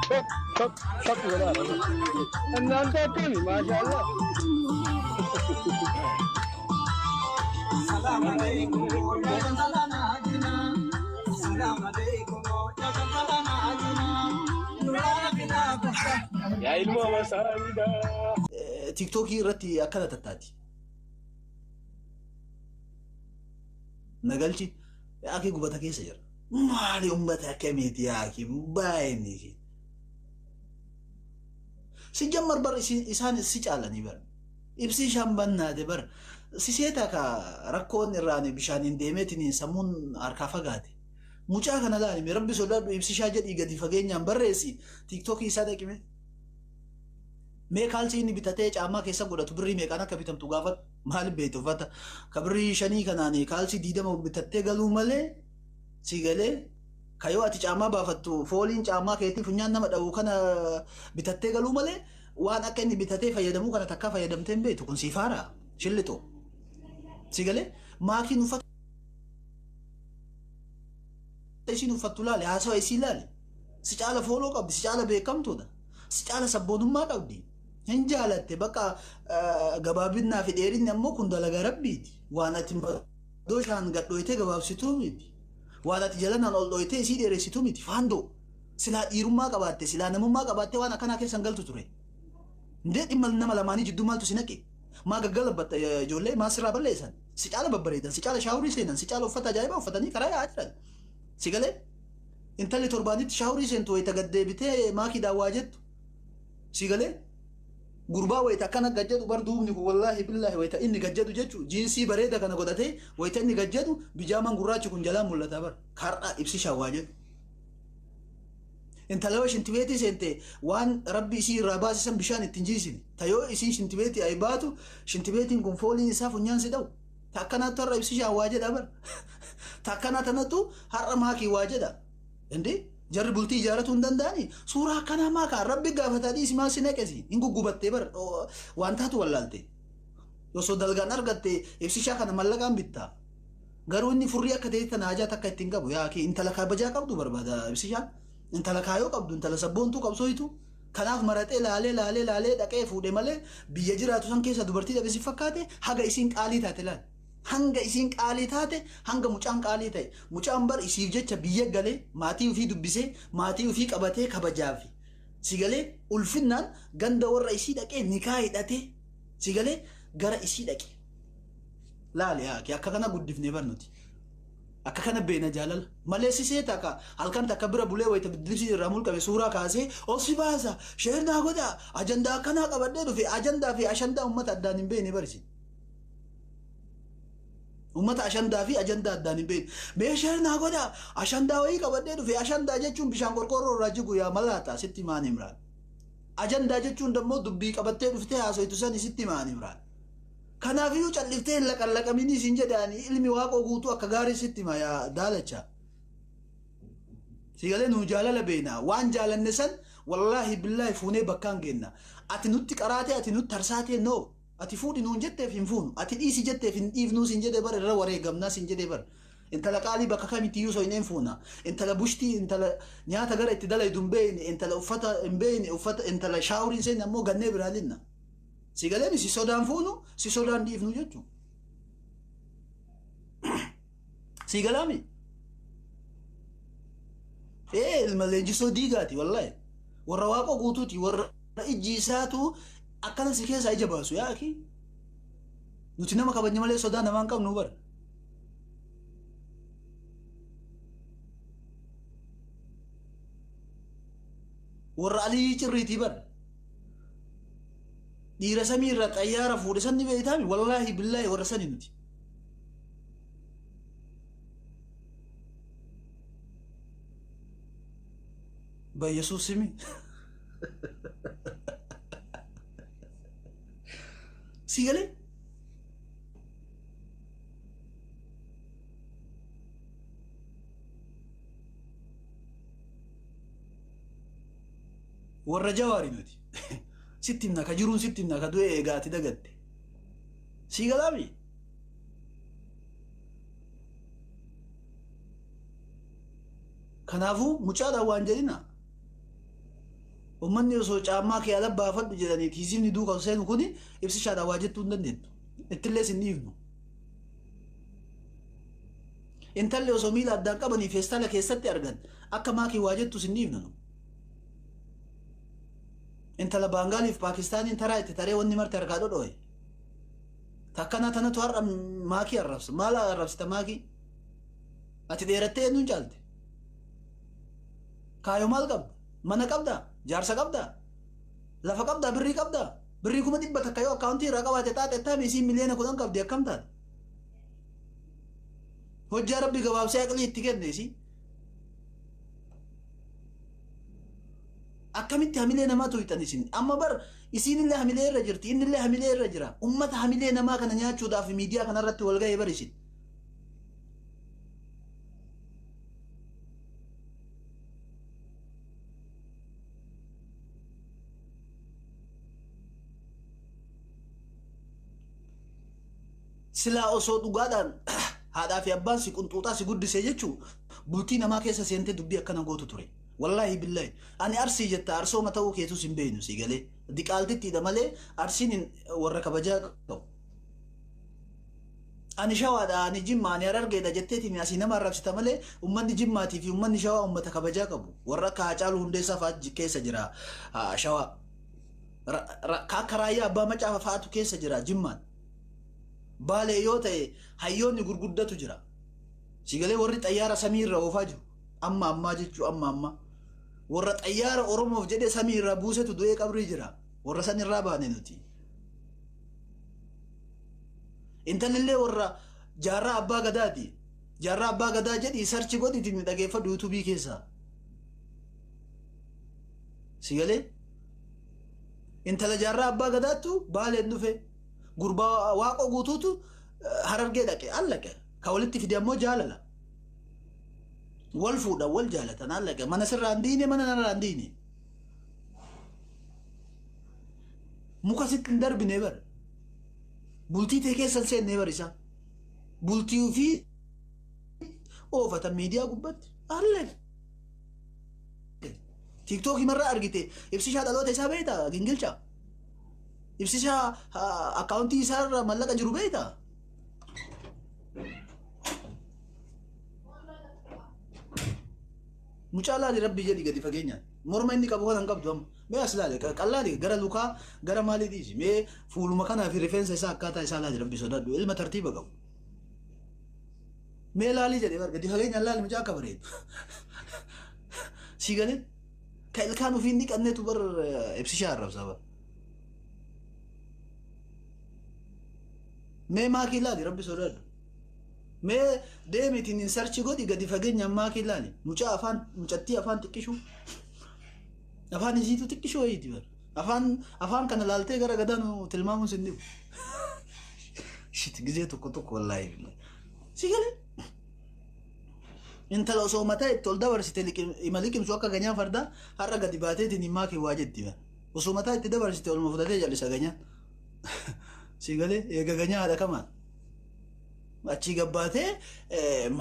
شوف شوف شوف ولا ان انت كل ما شاء الله. السلام عليكم يا جمالنا عجنا. السلام عليكم يا جمالنا عجنا. نورنا بنا بحر. يا علم مساجدا. تيك توكي رتي أكلت التاتي نقلتي يا أخي قبتك يسير ما لي أمتها كميت يا أخي بايني سيجمر بر إسان السجالني بر إبسي شامبنا دي بر سيسيتا كا ركون إراني بشان ديمتني سمون أركافا غادي mucaa kana laali rabbi sodaadhu ibsishaa jedhii gadi fageenyaan barreessi tiiktookii isaa dhaqime mee kaalsii inni bitatee caammaa keessa godhatu birrii meeqaan akka bitamtu gaafatu maaliif beektu uffata ka birrii 5 kanaan kaalsii 20 bitattee galuu malee si galee kayoo ati caammaa baafattu fooliin caammaa keetii funyaan nama dha'u kana bitattee galuu malee waan akka inni bitatee fayyadamuu kana takka fayyadamtee hin beektu kun siifaara shillito si galee maakiin uffata isin uffattu laale haasawa isii laale si caala fooloo qabdi si caala beekamtuudha si caala sabboonummaa qabdi hin jaalatte bakka gabaabinaa fi dheerinni ammoo kun dalagaa rabbiiti waan ati dooshaan gadhooytee gabaabsituu miti waan ati jalanaan ol dhooytee isii dheeressituu miti faandoo silaa dhiirummaa qabaatte silaa namummaa qabaatte waan akkanaa keessan galtu ture ndee dhimma nama lamaanii jidduu maaltu si naqe maa gaggalabatta ijoollee maa sirraa balleessan si caala babbareedan si caala shaawurii seenan si caala uffata ajaa'ibaa uffatanii karaa yaa'aa jiran sigale intalli torbaanitti shaawurii seentu wayita gaddeebitee maakii daawwaa jettu sigale gurbaa wayita akkana gajjadu bar duubni kun wallaahi billaahi wayita inni gajjadu jechu jiinsii bareeda kana godhatee wayita inni gajjadu bijaamaan gurraachi kun jalaan mul'ata bar kar'aa ibsi shaawwaa jedhu intala shintibeetii seente waan rabbi isii irraa baasisan bishaan ittiin jiisini tayoo isii shintibeetii ay baatu shintibeetiin kun fooliin isaa funyaan si dha'u takkanaattu har'a ibsi shaawwaa jedha bar takkana tanatu har'a maakii waa jedha indi jarri bultii ijaaratu hin danda'ani suuraa akkanaa maakaa rabbi gaafatadhii si maal si naqesi hin guggubattee bar waan taatu wallaalte osoo dalgaan argatte ibsishaa kana mallaqaan bittaa garuu inni furrii akka ta'e tana hajaa takka ittiin qabu yaa kee intala kabajaa qabdu barbaada ibsishaan intala kaayoo qabdu intala sabboontuu qabsooyitu kanaaf maratee laalee dhaqee fuudhe malee biyya jiraatu san keessa dubartii dhabe si fakkaate haga isiin qaalii taate laal hanga isiin qaalii taate hanga mucaan qaalii ta'e mucaan bar isiif jecha biyya galee maatii ofii dubbisee maatii ofii qabatee kabajaafi si galee ulfinnaan ganda warra isii dhaqee nikaa hidhatee si galee gara isii dhaqe laale yaa akka kana guddifnee barnuti akka kana beena jaalala malee sisee takka halkan takka bira bulee wayita bidirsi irraa mulqabe suuraa kaasee osi baasa sheernaa godha ajandaa akkanaa qabadhee dhufe ajandaa fi ashandaa ummata addaan hin beene barsi ummata ashandaa fi ajandaa addaan hin beene mee sheernaa godha ashandaa wayii qabadhee dhufe ashandaa jechuun bishaan qorqoorroo irraa jigu yaa malaata sitti maan imraan ajandaa jechuun dammoo dubbii qabattee dhuftee haasoytu san sitti maan imraan kanaafiyyuu calliftee hin laqallaqaminii siin jedhaanii ilmi waaqoo guutuu akka gaarii sitti ma yaa daalacha sigalee nuu jaalala beena waan jaalanne san wallaahi billaahi fuunee bakkaan geenna ati nutti qaraatee ati nutti tarsaatee noo ati fuudhi nuun jetteef hin fuunu ati dhiisi jetteef hin dhiifnuu siin jedhee bar irra wareegamnaa siin jedhee bar intala qaalii bakka kamitiyyuu soo hin fuuna intala bushtii intala nyaata gara itti dalaydu hin beeyne intala uffata hin beeyne uffata intala shaawuriin seen ammoo gannee biraa linna sigaleen si sodaan fuunu si sodaan dhiifnu jechuun sigalaami ilma leenjisoo diigaati wallaahi warra waaqa guutuuti warra ijji isaatu akkana si keessaa ija baasu yaa akii nuti nama kabajne malee sodaa namaan qabnu bara warra alii cirriitii bara dhiira samii irraa xayyaara fuudhe sanni beeytaami wallaahi billaahi warra sani nuti በኢየሱስ ስም ሲገለ ወረ ጀዋሪ ነቲ ሲቲምና ከጅሩን ሲቲምና ከዱኤ ጋቲ ደገቴ ሲገላሚ ከናፉ ሙጫዳ ዋንጀሊና ummanni osoo caammaa kee ala baafadhu jedhanii kiisiin duuka seenu kuni ibsishaadha waa jettuu hin dandeettu ittillee sin dhiifnu intalli osoo miila addaan qabanii feestala keessatti argan akka maakii waa jettu sin dhiifnu intala baangaaliif paakistaaniin taraa itti taree wanni marte harkaa dhodhoe takkanaa tanatu har'a maakii arrabsa maal arrabsita maakii ati dheerattee eenyuun caalte kaayoo maal qabda mana qabda jaarsa qabda lafa qabda birrii kuma dhibba takka yoo akkaawuntii irraa qabaate taate taami isiin miliyoona 10 qabdi akkam taate hojjaa rabbi gabaabsee aqlii itti kenne isii akkamitti hamilee namaa tuyxan isin amma bar isinillee hamilee irra jirti innillee hamilee irra jira ummata hamilee namaa kana nyaachuudhaaf miidiyaa kanarratti wal ga'ee bar isin silaa osoo dhugaadhaan haadhaa fi abbaan si qunxuuxaa si guddisee jechuu bultii namaa keessa seentee dubbii akkana gootu ture wallaahi billahi ani arsii jetta arsooma ta'uu keetus hin beeynu si galee diqaaltittiidha malee arsiin warra kabajaa qabu ani shawaadha ani jimma ani arargeedha jetteetiin asii nama arrabsita malee ummanni jimmaatii fi ummanni shawaa ummata kabajaa qabu warra akka Haacaaluu Hundeessaa fa'aa keessa jira shawaa akka raayyaa abbaa macaafa fa'aatu keessa jira jimmaan Baalee yoo ta'e hayyoonni gurguddatu jira si galee warri xayyaara samii irra oofaa jiru amma jechuu amma warra xayyaara Oromoof jedhee samii irraa buusetu du'ee qabrii jira warra san irraa baane nuti intalillee warra jaarraa abbaa gadaati jaarraa abbaa gadaa jedhi sarchi godhiitiin dhageeffadhu yuutuubii keessaa si galee intala jaarraa abbaa gadaattu Baaleen dhufe gurbaa waaqoo guutuutu Harargee dhaqe allaqe ka walitti fide ammoo jaalala wal fuudha wal jaalatan allaqe mana sirraan diine mana narraan diine muka sitti hin darbine bar bultii tee keessan seennee bar isa bultii fi oofatan miidiyaa gubbatti allaqe tiiktookii marraa argite ibsishaa dhaloota isaa beektaa gingilchaa ibsishaa akkaawuntii isaarra mallaqa jiru beektaa mucaalaali rabbi jedhi gadi fageenyaan morma inni qabu kan qabdu amma mee as laale qallaali gara lukaa gara maalii dhiisi mee fuuluma kanaa fi rifeensa isaa akkaataa isaa laali rabbi sodaadhu ilma tartiiba qabu mee laalii jedhe bar gadi fageenyaan laali mucaa akka bareedu si galee ka ilkaan ofii inni qanneetu bar ibsishaa arrabsaa bar mee maakii laali rabbi sodaadhu mee deemitiin hin sarchi godhi gadi fageenyaan maakii laali mucaa afaan mucattii afaan xiqqishu afaan isiitu xiqqishu wayiiti bar afaan kana laaltee gara gadaan tilmaamuun sin dhibu shit gizee tokko wallaahi billahi si galee intala osoo mataa itti ol dabarsite ima liqimsu akka ganyaa fardaa har'a gadi baateetiin hin maakii waa jetti bar osoo mataa itti dabarsite olma fudhatee jal'isa ganyaa si galee eega ganyaa haadha kamaan achi gabbaatee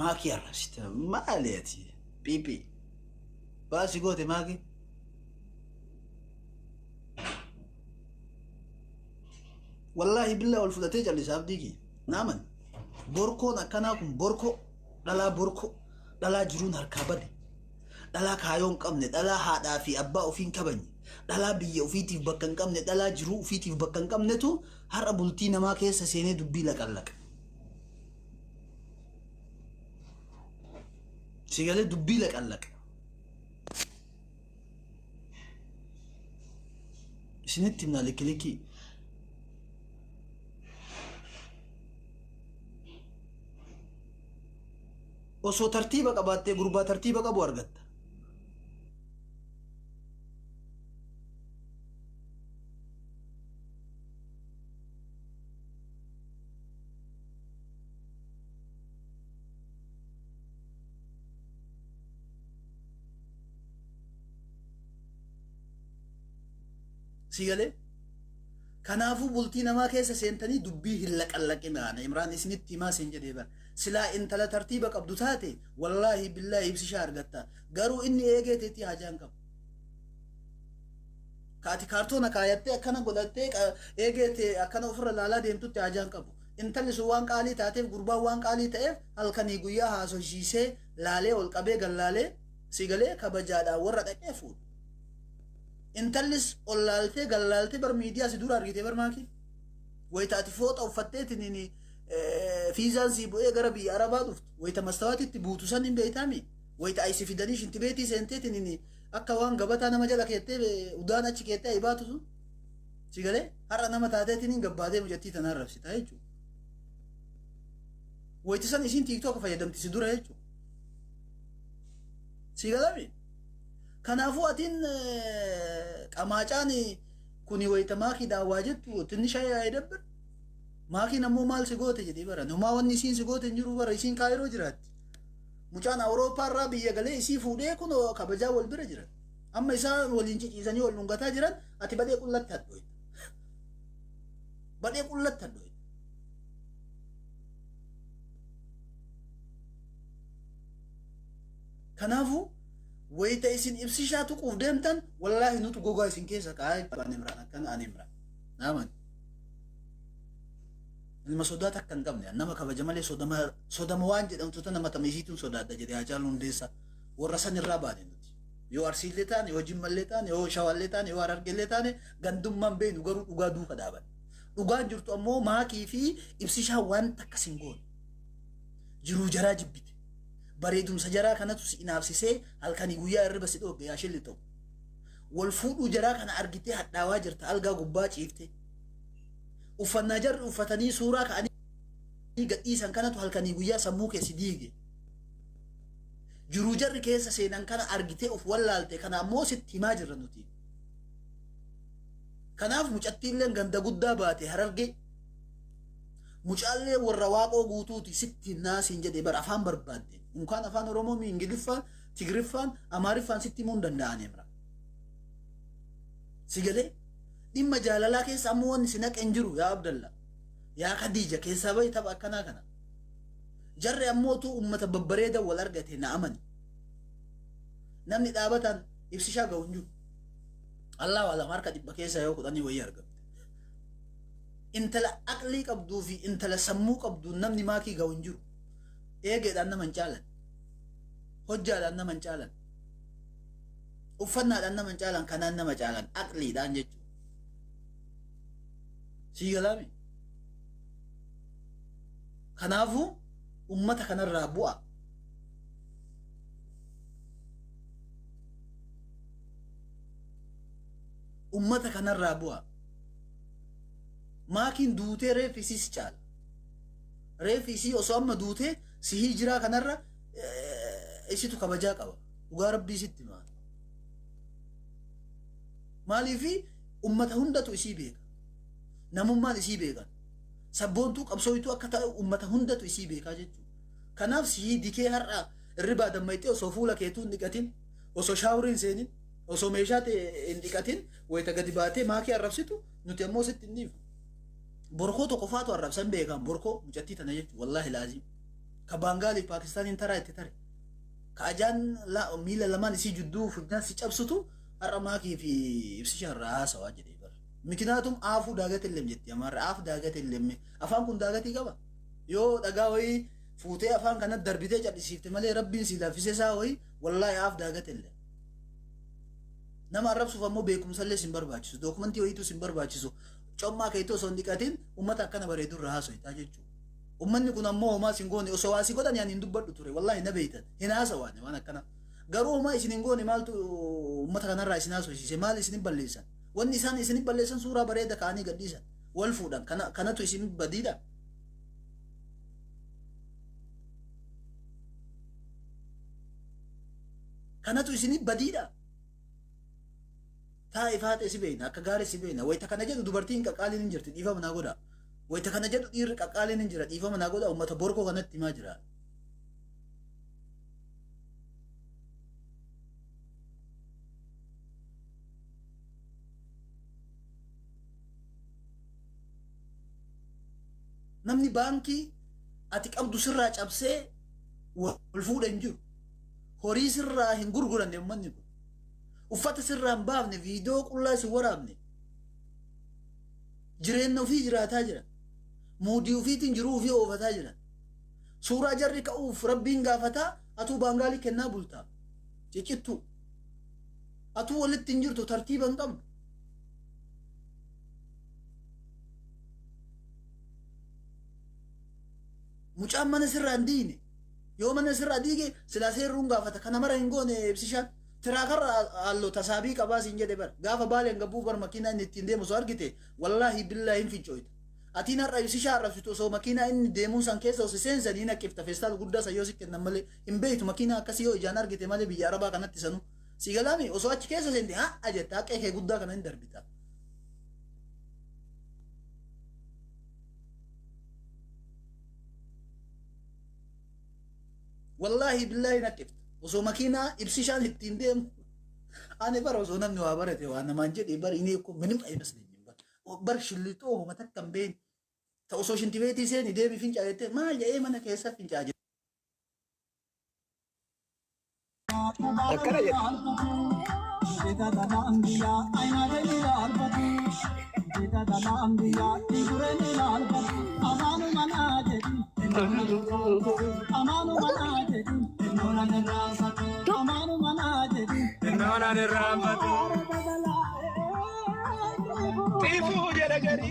maakii arrabsite maali ati piipii baasi goote maakii wallaahi billaa ol fudhatee jal'isa abdii kee naaman borkoon akkanaa kun borkoo dhalaa jiruun harkaa bade dhalaa kaayoon qabne dhalaa haadhaa fi abbaa ofiin kabanye dhalaa biyya ofiitiif bakka hin qabne dhalaa jiruu ofiitiif bakka hin qabnetu har'a bultii namaa keessa seenee dubbii laqallaqa si galee dubbii laqallaqa isinitti himnaa likkilikii osoo tartiiba qabaattee gurbaa tartiiba qabu argatta si galee kanaafuu bultii namaa keessa seentanii dubbii hin laqallaqinaan Imraan isinitti himaa seen jedhee bar silaa intala tartiiba qabdu taate wallaahi billaahi ibsishaa argatta garuu inni eegeeteetti hajaan qabu kaati kaartoona kaayattee akkana godhattee eegeete akkana ofirra laalaa deemtutti hajaan qabu intalli sun waan qaalii taateef gurbaan waan qaalii ta'eef halkanii guyyaa haasofsiisee laalee ol qabee gallaalee sigalee kabajaadhaan warra dhaqee fuudhu intallis ol laaltee gallaaltee bar miidiyaa si dura argite bar maakii wayitaati fooxa uffatteetiin fiizaan si bu'ee gara biyya arabaa dhuftu wayita mastawaatitti buutu san hin beeytaami wayita aysi fidanii shintibeetii seenteetiin akka waan gabataa nama jala keettee udaan achi keettee ayibaatu sun sigalee har'a nama taateetiin gabbaatee mujattii tanaan rabsita jechuudha wayti san isin TikTok fayyadamti si dura jechuudha sigalami kanaafuu atiin qamaacaan kuni wayita maakii daawwaa jettu tinnisha yaa'idabbir maakiin ammoo maal si goote jedhee bara numaa wanni isiin si goote hin jiru bara isiin kaayiroo jiraatti mucaan awurooppaa irraa biyya galee isii fuudhee kun kabajaa wal bira jiran amma isaan waliin ciciisanii wal dhungataa jiran ati badhee qullatti hadhooyta badhee qullatti hadhooyta kanaafu wayita isin ibsishaa tuquuf deemtan wallaahi nutu gogaa isin keessa kaa'ee an imraan akkan an imraan naaman ilma sodaata akkan qabne nama kabaja malee sodama waan jedhamtu tana mata meesiituun sodaadha jedhee Haacaaluu Hundeessaa warra san irraa baane nuti yoo Arsiillee taane yoo Jimmallee taane yoo Shawaallee taane yoo Harargeellee taane gandummaan beenu garuu dhugaa duuka dhaaban dhugaan jirtu ammoo maakii fi ibsishaa waan takkas hin goone jiruu jaraa jibbite bareedumsa jaraa kanatu si inaafsisee halkanii guyyaa irriba si dhoogge yaa shilli ta'u wal fuudhuu jaraa kana argitee hadhaawaa jirta algaa gubbaa ciifte uffannaa jarri uffatanii suuraa ka'anii gadhiisan kanatu halkanii guyyaa sammuu keessi diige jiruu jarri keessa seenan kana argitee uf wallaalte kana ammoo sitti himaa jirra nuti kanaaf mucattiilleen ganda guddaa baate Harargee mucaallee warra waaqoo guutuuti sitti naasiin jedhee bar afaan barbaadde unkaan afaan Oromoo mi Ingiliffaan Tigriffaan Amaariffaan sitti himuu hin danda'an emra sigalee dhimma jaalalaa keessa ammoo wanni si naqeen jiru yaa Abdalla yaa Khadija keessaa bahi tapha akkanaa kana jarri ammootu ummata babbareeda wal argate na amani namni dhaabataan ibsishaa ga'u hin jiru Allah wala marka dhibba keessa yoo kudhanii wayii argamte intala aqlii qabduu fi intala sammuu qabduu namni maakii ga'u hin jiru eegeedhaan nama hin caalan hojjaadhaan nama hin caalan uffannaadhaan nama hin caalan kanaan nama caalan aqliidhaan jechuudha sigalami kanaafu ummata kanarraa bu'a ummata kanarraa bu'a maakiin duutee reefisii si caala reefisii osoo amma duutee si hijiraa kanarra isitu kabajaa qaba dhugaa rabbii sitti maaliifi ummata hundatu isii beeka namummaan isii beekan sabboontuu qabsooytuu akka ta'e ummata hundatu isii beekaa jechuudha kanaaf si dikee har'a irribaa dammayxee osoo fuula keetuu hin dhiqatin osoo shaawuriin seenin osoo meeshaa hin dhiqatin wayita gadi baatee maakii arrabsitu nuti ammoo sitti hin dhiifu borkoo tokko faatu arrabsan beekan borkoo mucattii tana jechuudha wallaahi laazim ka baangaaliif Paakistaaniin taraa itti tare ka ajaan miila lamaan isii judduu funyaan si cabsutu har'a maakii fi ibsishaa irraa haasawaa jedhee bara ምክንያቱም አፉ ዳገት የለም ጀት ያማር አፍ ዳገት የለም አፋን ኩን ዳገት ይገባ ዮ ደጋ ወይ ፉቴ አፋን ከነ ደርቢቴ ጨዲሲፍት መለ ረቢን ሲላፊሰሳ ወይ ወላሂ አፍ ዳገት የለም ነማ ረብሱ ፈሞ ቤኩም ሰለ ሲንበርባችሱ ዶክመንት ወይቱ ሲንበርባችሱ ጮማ ከይቶ ሶንዲቀቲን ኡመት አከነ በሬዱ ራሱ ይታጀቹ ኡመን ኩን አሞ ማ ሲንጎኒ ኦሶዋሲ ጎዳን ያን እንዱበዱ ቱሬ ወላሂ ነበይተ ሂናሰዋኒ ዋና ከና ገሩ ማ ሲንጎኒ ማልቱ ኡመት ከነ ራሲ ናሶ ሲማል ሲን በለይሳ wanni isaan isin balleessan suuraa bareeda kaanii gadhiisan wal fuudhan kanatu isin badiidha kanatu isin badiidha taa'ifaate si beeyna akka gaarii si beeyna wayita kana jedhu dubartiin qaqqaaliin hin jirti dhiifama naa godha wayita kana jedhu dhiirri qaqqaaliin hin jira dhiifama naa godha ummata borkoo kanatti himaa jira namni baankii ati qabdu sirraa cabsee wal fuudha hin jiru horii sirraa hin gurguranne ummanni kun uffata sirraan baafne viidiyoo qullaa si waraabne jireenya ofii jiraataa jira muudii ofiitiin jiruu ofii oofataa jira suuraa jarri ka'uuf rabbiin gaafataa atuu baangaalii kennaa bultaa cicittu atuu walitti hin jirtu tartiiba hin qabdu mucaan mana sirraan diine yoo mana sirraa diige silaa seerruun gaafata kana mara hin goone ibsishaan tiraakara allo tasaabii qabaas hin jedhe bar gaafa baaleen gabbuu bar makiinaa inni ittiin deemu soo argite wallaahi billaahi hin fincooyta atiin har'a ibsishaa arrabsitu osoo makiinaa inni deemuun san keessa osoo seensanii naqqifta feestaal guddaa san yoo si kennan malee hin beeytu makiinaa akkasii yoo ijaan argite malee biyya arabaa kanatti sanu si galaami osoo achi keessa seente haa jetta haqee kee guddaa kana hin darbita wallahi billahi naqqifta osoo makiinaa ibsishaan ittiin deemu ani bara osoo namni waa barate waa namaan jedhe bar inni ko minim aymasleኝም bar shillixoo homa takkan been ta osoo shintibeetii seeni deemi fincaa jette maal jedhee mana keessa fincaa jette akkana jedhe Tifu jere gari